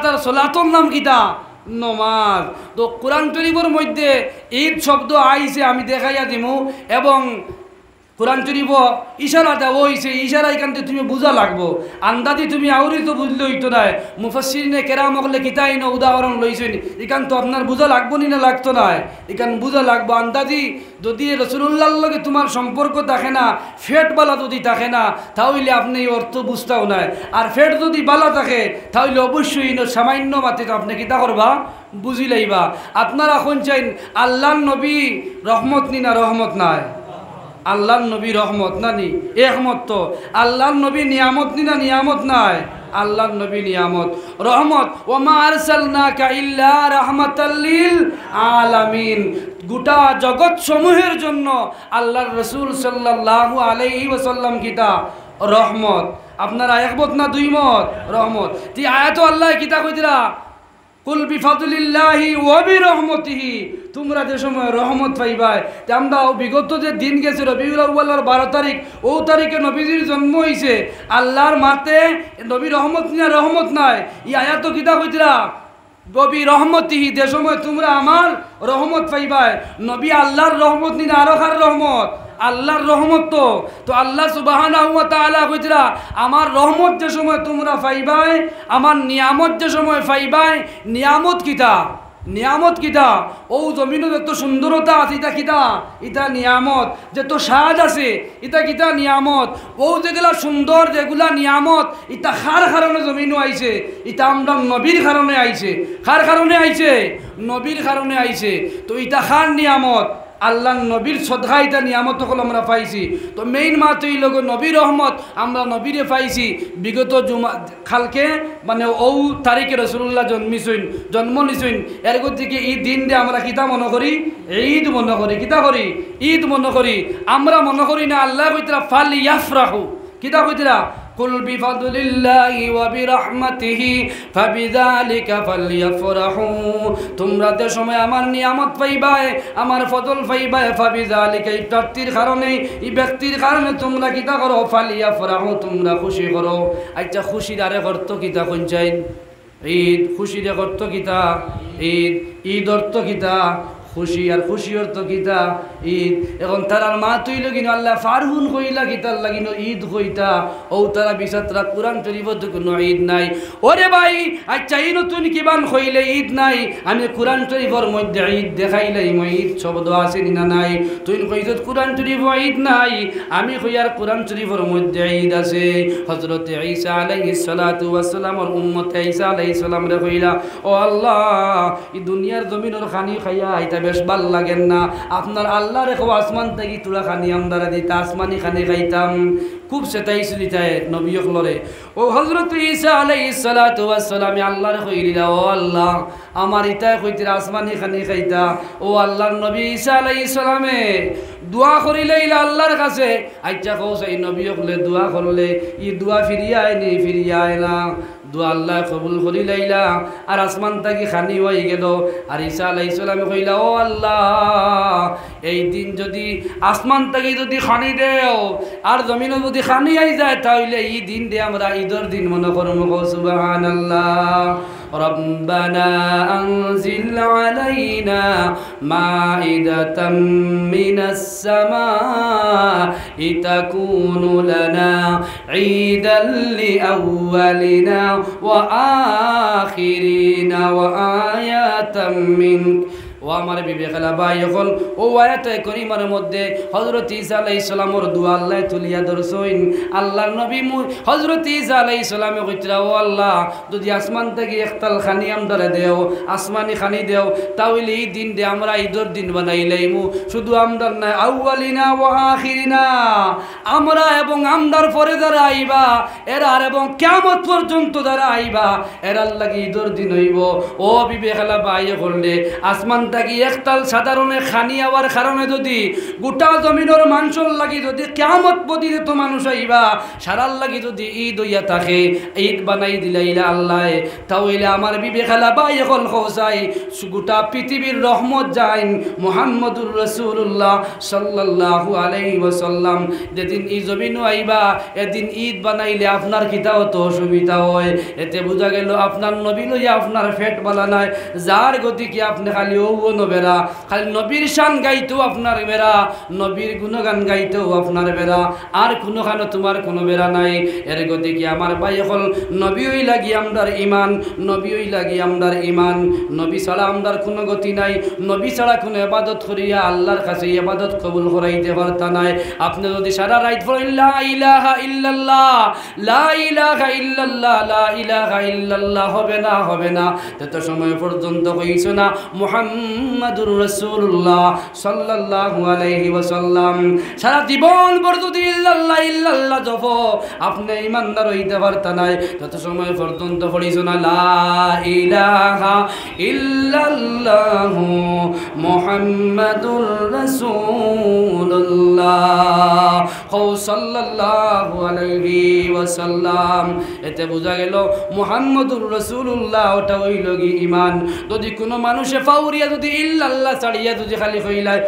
তার সলাতর নাম কিতা নমাজ। তো কোরআন শরীফের মধ্যে ঈদ শব্দ আইছে আমি দেখাইয়া দিমু এবং কোরআন শরীফ ইশারা দেওয়া হয়েছে, ইশারা এখান থেকে তুমি বুঝা লাগবো। আন্দাজি তুমি আউরি তো বুঝলে হইতো না। মুফাসসিরিনে কেরাম হলে কিতাই না উদাহরণ লইছেন, এখান তো আপনার বুঝা লাগবো নি না লাগতো না, এখান বুঝা লাগবো। আন্দাজি যদি রসুল্লাহর লগে তোমার সম্পর্ক থাকে না, ফেট বালা যদি থাকে না, তাহলে আপনি এই অর্থ বুঝতেও নাই। আর ফেট যদি বালা থাকে তাহলে অবশ্যই সামান্য মাত্রে আপনি কিতা করবা বুঝি লাইবা। আপনারা এখন চাইন আল্লাহর নবী রহমত নি না রহমত নাই? আল্লাহর নবী রহমত না নি? একমত তো। আল্লাহর নবী নিয়ামত নি না নিয়ামত নাই? আল্লাহর নবী নিয়ামত রহমত। ওমা আরসালনাকা ইল্লা রাহমাতাল লিল আলামিন, গোটা জগৎ সমূহের জন্য আল্লাহর রাসূল সাল্লাল্লাহু আলাইহি ওয়াসাল্লাম কিতা রহমত। আপনারা একমত না দুই মত? রহমত। তি আয়াত আল্লাহ কিতা কইতরা কুল বিফাদলিল্লাহি ওয়া বিরহমতিহি, তোমরা যে সময় রহমত পাইবাই। আমরা বিগত যে দিন গেছে রবিউল আউয়ালের 12 তারিখ, ও তারিখে নবীজির জন্ম হয়েছে। আল্লাহর মাতে নবী রহমত না রহমত নাই? ই আয়াত কিতা কইতরা নবী রহমতিহি, যে সময় তোমরা আমার রহমত পাইবাই। নবী আল্লাহর রহমত নি না আরো কার রহমত? আল্লাহর রহমত। তো আল্লাহ সুবহানাহু ওয়া তাআলা কইতরা আমার রহমত যে সময় তোমরা পাইবাই, আমার নিয়ামত যে সময় পাইবাই। নিয়ামত কিতা? নিয়ামত কিতা? ও জমিনে যত সুন্দরতা আছে এটা কিতা? এটা নিয়ামত। যত সাজ আছে এটা কিতা? নিয়ামত। ও যেগুলা সুন্দর যেগুলা নিয়ামত এটা কার কারণে জমিনও আইছে? এটা আমরা নবীর কারণে আইছে। কার কারণে আইছে? নবীর কারণে আইছে। তো এটা কার নিয়ামত? আল্লাহ নবীর সদকা এটা নিয়ামত হল আমরা পাইছি। তো মেইন মাত্র এই লোক নবীর রহমত আমরা নবীরে পাইছি। বিগত জুমা খালকে মানে ও তারিখে রসুল্লাহ জন্ম নিছেন। এর থেকে এই দিন দিয়ে আমরা কিতা মনে করি? ঈদ মনে করি। কিতা করি? ঈদ মনে করি। আমরা মনে করি না আল্লাহ কইতরা ফাল ইয়াফরাহু। কিতা কইতরা? কুল বিফাদলিল্লাহি ওয়া বিরহমাতিহি ফাবিযালিকা ফালইফরাহু, তোমরা যে সময় আমার নিয়ামত পাইবাই, আমার ফজল পাইবাই, ফাবিযালিকা এই ব্যক্তির কারণে, এই ব্যক্তির কারণে তোমরা কিতা করো? ফালইফরাহু, তোমরা খুশি করো। আচ্ছা খুশির আরেক অর্থ কিতা কোন চাইন? ঈদ। খুশির এক অর্থ কিতা? ঈদ। ঈদ অর্থ কিতা? খুশি। আর খুশি অর্থ কিতা? ঈদ। এখন তারার মা তুইল কিনো আল্লাহ ফারহুন কইলা কিতার লাগিনো ঈদ কইতা। ও তারা বিসাতরা কোরআন শরীফত কোনো ঈদ নাই। ওরে ভাই আচ্ছা এই নতুন কিবান কইলে ঈদ নাই? আমি কোরআন শরীফের মধ্যে ঈদ দেখাইলাই, মই ঈদ শব্দ আছে না নাই? তুই কইছত কোরআন শরীফ ঈদ নাই, আমি কই আর কোরআন শরীফের মধ্যে ঈদ আছে। হযরত ঈসা আলাইহিস সালাতু ওয়াস সালামের উম্মত ঈসা আলাইহিস সালাম রে কইলা ও আল্লাহ এই দুনিয়ার জমিনের খানি খাইয়া আইতা বেশ ভাল লাগেন না, আপনার আল্লাহ রেখো আসমান থেকে তুলা খানি আমরা দিতা, আসমানি খানি খাইতাম। খুব সেটাইছিল ইতায় নবী হলরে। ও হযরত ঈসা আলাইহিস সালাতু ওয়াস সালাম আল্লাহর কইলা ও আল্লাহ আমার ইতায় কইতে আসমানি খানি খাইতা। ও আল্লাহর নবী ঈসা আলাইহিস সালামে দোয়া করিলাইলা আল্লাহর কাছে। আচ্ছা কও সেই নবী হলে দোয়া করলে ই দোয়া ফিরিয়া আইনি? ফিরিয়া আইনা। দোয়া আল্লাহ কবুল করি লাইলা আর আসমান থেকে খানি হয়ে গেল। আর ঈসা আলাইহিস সালামে কইলা ও আল্লাহ এই দিন যদি আসমান থেকে যদি খানি দেও আর জমিনে যদি খানি আই যায় তাহলে এই দিন দিয়ে আমরা ঈদের দিন মনে করবো। সুবহানাল্লাহ। রব্বানা আনজিল আলাইনা মাইদাতাম মিনাস সামাই তাকুনু লানা ঈদাল লিআউয়ালিনা ওয়া আখিরিনা ওয়া আয়াতাম মিনক। ও আমার বিবেকালা ভাই হল ও আয়াতে করিমার মধ্যে হযরত ঈসা আলাইহিস সালামের দোয়া আল্লাহ তুলিয়া ধরছইন। আল্লাহর নবী হযরত ঈসা আলাইহিস সালামে কইতরা ও আল্লাহ যদি আসমান থেকে একতাল খানি আমদারে দেও, আসমানি খানি দেও তাহলে এই দিন দে আমরা ঈদের দিন বানাইলাইমু। শুধু আমদার না আউয়ালিনা ওয়া আখিরিনা, আমরা এবং আমদার পরে যারা আইবা এরা এবং কিয়ামত পর্যন্ত যারা আইবা এরার লাগি ঈদের দিন হইব। ও বিবেকালা ভাই হলে আসমান জীবনটা কি একতাল সাধারণে খানি হওয়ার কারণে যদি গোটা জমিনের মানুষের লাগি যদি কিয়ামত পর্যন্ত মানুষ আইবা সারার লাগি যদি ঈদ হইয়া থাকে ঈদ বানাই দিলাইলা আল্লাহ তাহলে আমার বিবে খালা বাই হল খোসাই গোটা পৃথিবীর রহমত যাইন মুহাম্মদুর রাসূলুল্লাহ সাল্লাল্লাহু আলাইহি ওয়াসাল্লাম যেদিন এই জমিন আইবা এদিন ঈদ বানাইলে আপনার কিতাও তো অসুবিধা হয় এতে বোঝা গেল আপনার নবী লইয়া আপনার ফেট বালা নাই যার গতি কি আপনি খালি ও নবেরা খালি নবীর শান গাইতেও আপনার বেড়া নবীর গুণগান গাইতেও আপনার বেড়া আর কোনোখানে তোমার কোনো বেড়া নাই এর গতি কি আমার ভাই হল নবী ওই লাগি আমরার ইমান নবী ওই লাগি আমরার ইমান নবী ছাড়া আমরার কোনো গতি নাই নবী ছাড়া কোনো ইবাদত করিয়া আল্লাহর কাছে ইবাদত কবুল করাইতে পারতা নাই আপনি যদি সারা রাত পড়েন লা ইলাহা ইল্লাল্লাহ লা ইলাহা ইল্লাল্লাহ লা ইলাহা ইল্লাল্লাহ হবে না তত সময় পর্যন্ত কইছো না মুহাম্মাদুর রাসূলুল্লাহ সাল্লাল্লাহু আলাইহি ওয়াসাল্লাম সারা জীবন ভর যদি ইল্লাল্লাহ ইল্লাল্লাহ জপ আপনি ইমানদার হইতে পারতা নাই তত সময় পর্যন্ত পড়িছো না লা ইলাহা ইল্লাল্লাহ মুহাম্মাদুর রাসূলুল্লাহ সাল্লাল্লাহু আলাইহি ওয়াসাল্লাম এতে বোঝা গেল মুহাম্মদুর রাসূলুল্লাহ ওটা হইল কি ঈমান যদি কোনো মানুষে ফাউরিয়া যদি ইল্লাল্লাহ ছাড়িয়া যদি খালি হইলায়